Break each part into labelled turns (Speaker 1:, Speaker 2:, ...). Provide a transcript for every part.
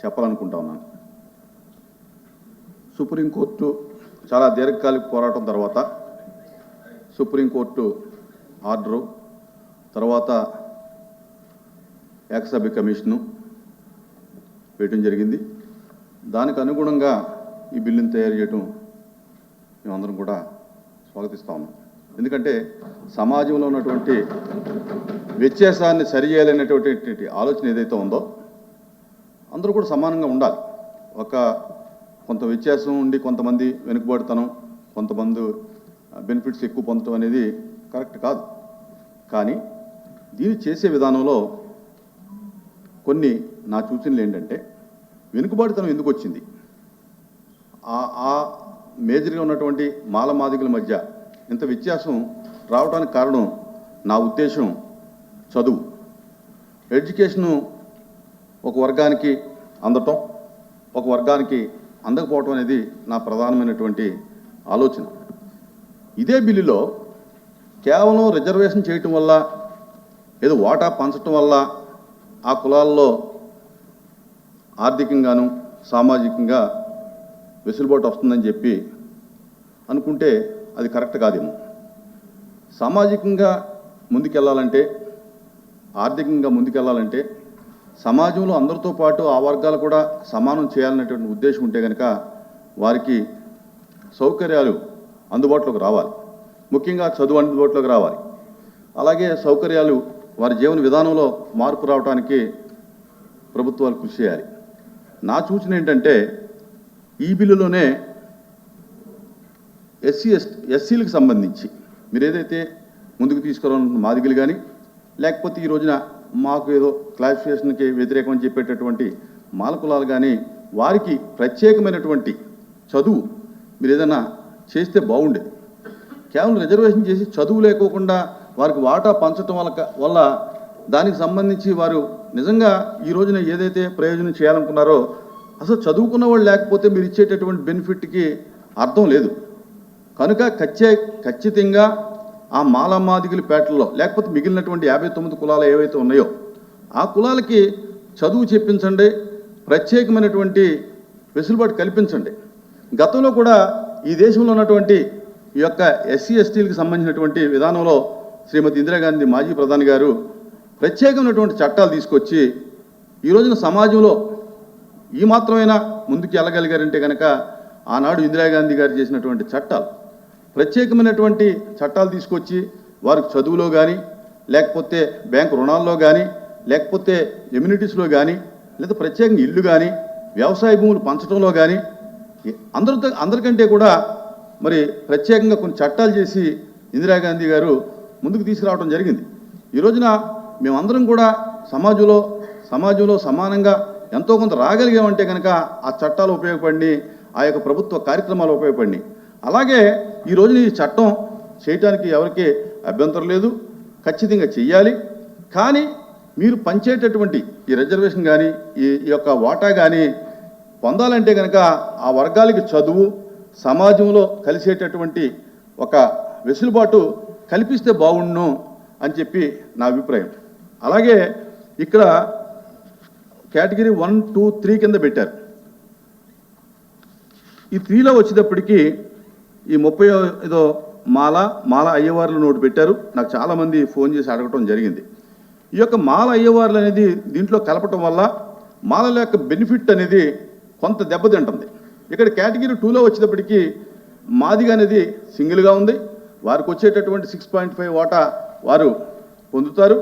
Speaker 1: చెప్పాలనుకుంటా ఉన్నాను. సుప్రీంకోర్టు చాలా దీర్ఘకాలిక పోరాటం తర్వాత సుప్రీంకోర్టు ఆర్డరు, తర్వాత ఏకసభ్య కమిషను వేయటం జరిగింది. దానికి అనుగుణంగా ఈ బిల్లుని తయారు చేయటం మేమందరం కూడా స్వాగతిస్తా ఉన్నాం. ఎందుకంటే సమాజంలో ఉన్నటువంటి వ్యత్యాసాన్ని సరిచేయాలనేటువంటి ఆలోచన ఏదైతే ఉందో అందరూ కూడా సమానంగా ఉండాలి. కొంత వ్యత్యాసం ఉండి కొంతమంది వెనుకబడతనం, కొంతమంది బెనిఫిట్స్ ఎక్కువ పొందడం అనేది కరెక్ట్ కాదు. కానీ దీన్ని చేసే విధానంలో కొన్ని నా సూచనలు ఏంటంటే, వెనుకబడితనం ఎందుకు వచ్చింది, ఆ మేజర్గా ఉన్నటువంటి మాలమాదిగల మధ్య ఇంత వ్యత్యాసం రావడానికి కారణం నా ఉద్దేశం చదువు. ఎడ్యుకేషను ఒక వర్గానికి అందటం, ఒక వర్గానికి అందకపోవటం అనేది నా ప్రధానమైనటువంటి ఆలోచన. ఇదే బిల్లులో కేవలం రిజర్వేషన్ చేయటం వల్ల, ఏదో వాటా పంచటం వల్ల ఆ కులాల్లో ఆర్థికంగాను సామాజికంగా వెసులుబాటు వస్తుందని చెప్పి అనుకుంటే అది కరెక్ట్ కాదేమో. సామాజికంగా ముందుకెళ్ళాలంటే, ఆర్థికంగా ముందుకెళ్ళాలంటే సమాజంలో అందరితో పాటు ఆ వర్గాలు కూడా సమానం చేయాలనేటువంటి ఉద్దేశం ఉంటే కనుక వారికి సౌకర్యాలు అందుబాటులోకి రావాలి. ముఖ్యంగా చదువు అందుబాటులోకి రావాలి. అలాగే సౌకర్యాలు వారి జీవన విధానంలో మార్పు రావడానికి ప్రభుత్వాలు కృషి చేయాలి. నా సూచన ఏంటంటే, ఈ బిల్లులోనే ఎస్సీలకు సంబంధించి మీరు ఏదైతే ముందుకు తీసుకురావాలనుకున్న మాదిగలు కానీ, లేకపోతే ఈ రోజున మాకు ఏదో క్లాసిఫికేషన్కి వ్యతిరేకం అని చెప్పేటటువంటి మాల కులాలు కానీ, వారికి ప్రత్యేకమైనటువంటి చదువు మీరు ఏదైనా చేస్తే బాగుండేది. కేవలం రిజర్వేషన్ చేసి చదువు లేకోకుండా వారికి వాటా పంచటం వల్ల దానికి సంబంధించి వారు నిజంగా ఈ రోజున ఏదైతే ప్రయోజనం చేయాలనుకున్నారో అసలు చదువుకున్న వాళ్ళు లేకపోతే మీరు ఇచ్చేటటువంటి బెనిఫిట్కి అర్థం లేదు. కనుక ఖచ్చితంగా ఆ మాలమాదిగల పేటల్లో లేకపోతే మిగిలినటువంటి 59 కులాలు ఏవైతే ఉన్నాయో ఆ కులాలకి చదువు చెప్పించండి, ప్రత్యేకమైనటువంటి వెసులుబాటు కల్పించండి. గతంలో కూడా ఈ దేశంలో ఉన్నటువంటి ఈ యొక్క ఎస్సీ ఎస్టీలకు సంబంధించినటువంటి విధానంలో శ్రీమతి ఇందిరాగాంధీ మాజీ ప్రధాని గారు ప్రత్యేకమైనటువంటి చట్టాలు తీసుకొచ్చి ఈ రోజున సమాజంలో ఈ మాత్రమైనా ముందుకు వెళ్ళగలిగారంటే కనుక ఆనాడు ఇందిరాగాంధీ గారు చేసినటువంటి చట్టాలు, ప్రత్యేకమైనటువంటి చట్టాలు తీసుకొచ్చి వారికి చదువులో కానీ, లేకపోతే బ్యాంకు రుణాల్లో కానీ, లేకపోతే ఎమ్యూనిటీస్లో కానీ, లేదా ప్రత్యేకంగా ఇల్లు కానీ, వ్యవసాయ భూములు పంచడంలో కానీ అందరికంటే కూడా మరి ప్రత్యేకంగా కొన్ని చట్టాలు చేసి ఇందిరాగాంధీ గారు ముందుకు తీసుకురావడం జరిగింది. ఈ రోజున మేమందరం కూడా సమాజంలో సమానంగా ఎంతో కొంత రాగలిగామంటే కనుక ఆ చట్టాలు ఉపయోగపడి, ఆ యొక్క ప్రభుత్వ కార్యక్రమాలు ఉపయోగపడి, అలాగే ఈ రోజున ఈ చట్టం చేయటానికి ఎవరికి అభ్యంతరం లేదు, ఖచ్చితంగా చెయ్యాలి. కానీ మీరు పంచేటటువంటి ఈ రిజర్వేషన్ కానీ, ఈ యొక్క వాటా కానీ పొందాలంటే కనుక ఆ వర్గాలకి చదువు, సమాజంలో కలిసేటటువంటి ఒక వెసులుబాటు కల్పిస్తే బాగుండును అని చెప్పి నా అభిప్రాయం. అలాగే ఇక్కడ కేటగిరీ 1, 2, 3 కింద పెట్టారు. ఈ 3లో వచ్చేటప్పటికి ఈ 35 మాల అయ్యవార్లు నోటు పెట్టారు. నాకు చాలామంది ఫోన్ చేసి అడగటం జరిగింది. ఈ యొక్క మాల అయ్యవార్లు అనేది దీంట్లో కలపటం వల్ల మాలల యొక్క బెనిఫిట్ అనేది కొంత దెబ్బతింటుంది. ఇక్కడ కేటగిరీ 2లో వచ్చేటప్పటికి మాదిగ అనేది సింగిల్గా ఉంది. వారికి వచ్చేటటువంటి 6.5 వాటా వారు పొందుతారు.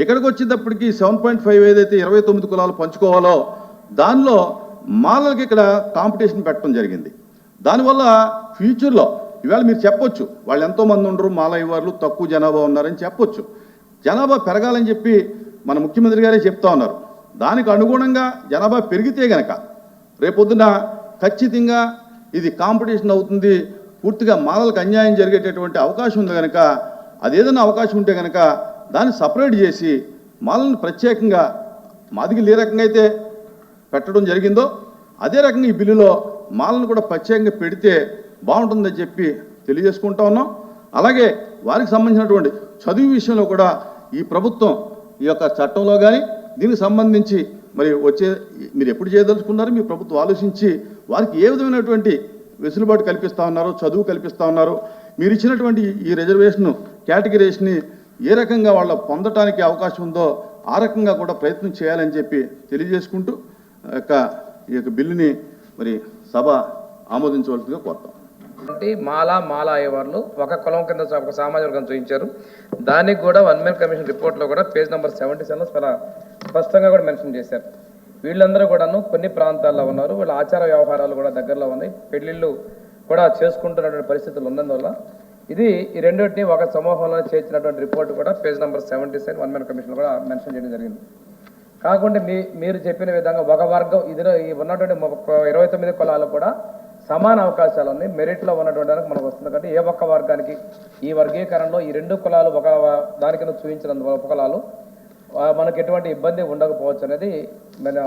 Speaker 1: ఇక్కడికి వచ్చేటప్పటికి 7.5 ఏదైతే 29 కులాలు పంచుకోవాలో దానిలో మాలలకి ఇక్కడ కాంపిటీషన్ పెట్టడం జరిగింది. దానివల్ల ఫ్యూచర్లో ఇవాళ మీరు చెప్పొచ్చు వాళ్ళు ఎంతోమంది ఉండరు, మాల అయ్యవార్లు తక్కువ జనాభా ఉన్నారని చెప్పొచ్చు. జనాభా పెరగాలని చెప్పి మన ముఖ్యమంత్రి గారే చెప్తా ఉన్నారు. దానికి అనుగుణంగా జనాభా పెరిగితే గనక రేపొద్దున ఖచ్చితంగా ఇది కాంపిటీషన్ అవుతుంది, పూర్తిగా మాలలకు అన్యాయం జరిగేటటువంటి అవకాశం ఉంది. కనుక అదేదైనా అవకాశం ఉంటే కనుక దాన్ని సపరేట్ చేసి మాలను ప్రత్యేకంగా మాదిగలు ఏ రకంగా అయితే పెట్టడం జరిగిందో అదే రకంగా ఈ బిల్లులో మాలను కూడా ప్రత్యేకంగా పెడితే బాగుంటుందని చెప్పి తెలియజేసుకుంటా ఉన్నాం. అలాగే వారికి సంబంధించినటువంటి చదువు విషయంలో కూడా ఈ ప్రభుత్వం ఈ యొక్క చట్టంలో కానీ దీనికి సంబంధించి మరి మీరు ఎప్పుడు చేయదలుచుకున్నారు? మీ ప్రభుత్వం ఆలోచించి వారికి ఏ విధమైనటువంటి వెసులుబాటు కల్పిస్తూ ఉన్నారో, చదువు కల్పిస్తూ ఉన్నారో, మీరు ఇచ్చినటువంటి ఈ రిజర్వేషన్ కేటగిరీస్ని ఏ రకంగా వాళ్ళ పొందటానికి అవకాశం ఉందో ఆ రకంగా కూడా ప్రయత్నం చేయాలని చెప్పి తెలియజేసుకుంటూ ఈ యొక్క బిల్లుని మరి సభ ఆమోదించవలసిందిగా కోరుతాం.
Speaker 2: మాలా అయ్యేవాళ్ళు ఒక కులం కింద ఒక సామాజిక వర్గం చూపించారు. దానికి కూడా వన్ మ్యాన్ కమిషన్ రిపోర్ట్లో కూడా పేజ్ నెంబర్ 77లో చాలా స్పష్టంగా కూడా మెన్షన్ చేశారు. వీళ్ళందరూ కూడాను కొన్ని ప్రాంతాల్లో ఉన్నారు, వీళ్ళ ఆచార వ్యవహారాలు కూడా దగ్గరలో ఉన్నాయి, పెళ్లిళ్ళు కూడా చేసుకుంటున్నటువంటి పరిస్థితులు ఉన్నందువల్ల ఈ రెండింటిని ఒక సమూహంలో చేర్చినటువంటి రిపోర్ట్ కూడా page number 77 one man commission కూడా మెన్షన్ చేయడం జరిగింది. కాకుండా మీరు చెప్పిన విధంగా ఒక వర్గం ఈ ఉన్నటువంటి 29 కులాలు కూడా సమాన అవకాశాలు ఉన్నాయి, మెరిట్లో ఉన్నటువంటి దానికి మనకు వస్తుంది. కాబట్టి ఏ ఒక్క వర్గానికి ఈ వర్గీకరణలో ఈ రెండు కులాలు ఒక దాని కింద చూపించినందువల్ల ఉపకులాలు మనకు ఎటువంటి ఇబ్బంది ఉండకపోవచ్చు అనేది మన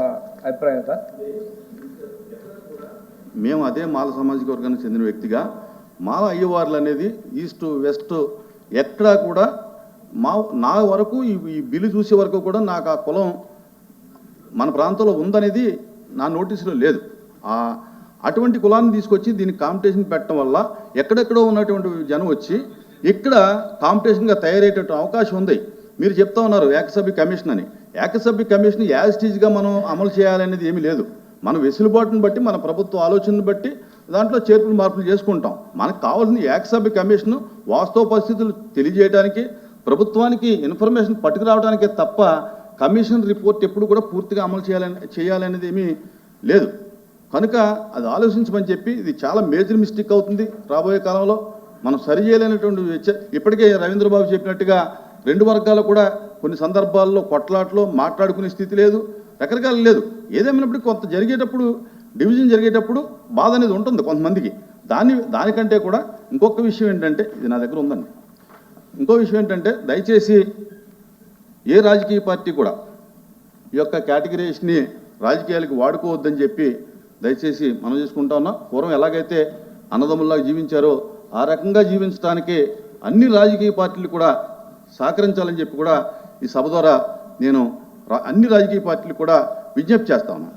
Speaker 2: అభిప్రాయం. సార్,
Speaker 1: మేము అదే మాల సామాజిక వర్గానికి చెందిన వ్యక్తిగా మాల అయ్యవార్లు అనేది ఈస్ట్ వెస్ట్ ఎక్కడా కూడా నా వరకు ఈ బిల్లు చూసే వరకు కూడా నాకు ఆ కులం మన ప్రాంతంలో ఉందనేది నా నోటీసులో లేదు. అటువంటి కులాన్ని తీసుకొచ్చి దీనికి కాంపిటీషన్ పెట్టడం వల్ల ఎక్కడెక్కడో ఉన్నటువంటి జనం వచ్చి ఇక్కడ కాంపిటీషన్గా తయారయ్యేటటువంటి అవకాశం ఉంది. మీరు చెప్తా ఉన్నారు ఏకసభ్య కమిషన్ అని. ఏకసభ్య కమిషన్ యాజిటీజ్గా మనం అమలు చేయాలనేది ఏమీ లేదు. మన వెసులుబాటును బట్టి, మన ప్రభుత్వ ఆలోచనను బట్టి దాంట్లో చేర్పులు మార్పులు చేసుకుంటాం. మనకు కావాల్సిన ఏకసభ్య కమిషన్ వాస్తవ పరిస్థితులు తెలియజేయడానికి, ప్రభుత్వానికి ఇన్ఫర్మేషన్ పట్టుకురావడానికే తప్ప కమిషన్ రిపోర్ట్ ఎప్పుడు కూడా పూర్తిగా అమలు చేయాలనేది ఏమీ లేదు. కనుక అది ఆలోచించమని చెప్పి, ఇది చాలా మేజర్ మిస్టేక్ అవుతుంది. రాబోయే కాలంలో మనం సరి చేయలేనటువంటి ఇప్పటికే రవీంద్రబాబు చెప్పినట్టుగా రెండు వర్గాలు కూడా కొన్ని సందర్భాల్లో కొట్లాట్లో మాట్లాడుకునే స్థితి లేదు, రకరకాలు లేదు. ఏదేమైనప్పుడు కొంత జరిగేటప్పుడు, డివిజన్ జరిగేటప్పుడు బాధ అనేది ఉంటుంది కొంతమందికి. దానికంటే కూడా ఇంకొక విషయం ఏంటంటే, ఇది నా దగ్గర ఉందండి, ఇంకో విషయం ఏంటంటే, దయచేసి ఏ రాజకీయ పార్టీ కూడా ఈ యొక్క కేటగిరీస్ని రాజకీయాలకు వాడుకోవద్దని చెప్పి దయచేసి మనం చేసుకుంటా ఉన్నా. పూర్వం ఎలాగైతే అన్నదమ్ముల్లాగా జీవించారో ఆ రకంగా జీవించడానికి అన్ని రాజకీయ పార్టీలు కూడా సహకరించాలని చెప్పి కూడా ఈ సభ ద్వారా నేను అన్ని రాజకీయ పార్టీలు కూడా విజ్ఞప్తి చేస్తా ఉన్నాను.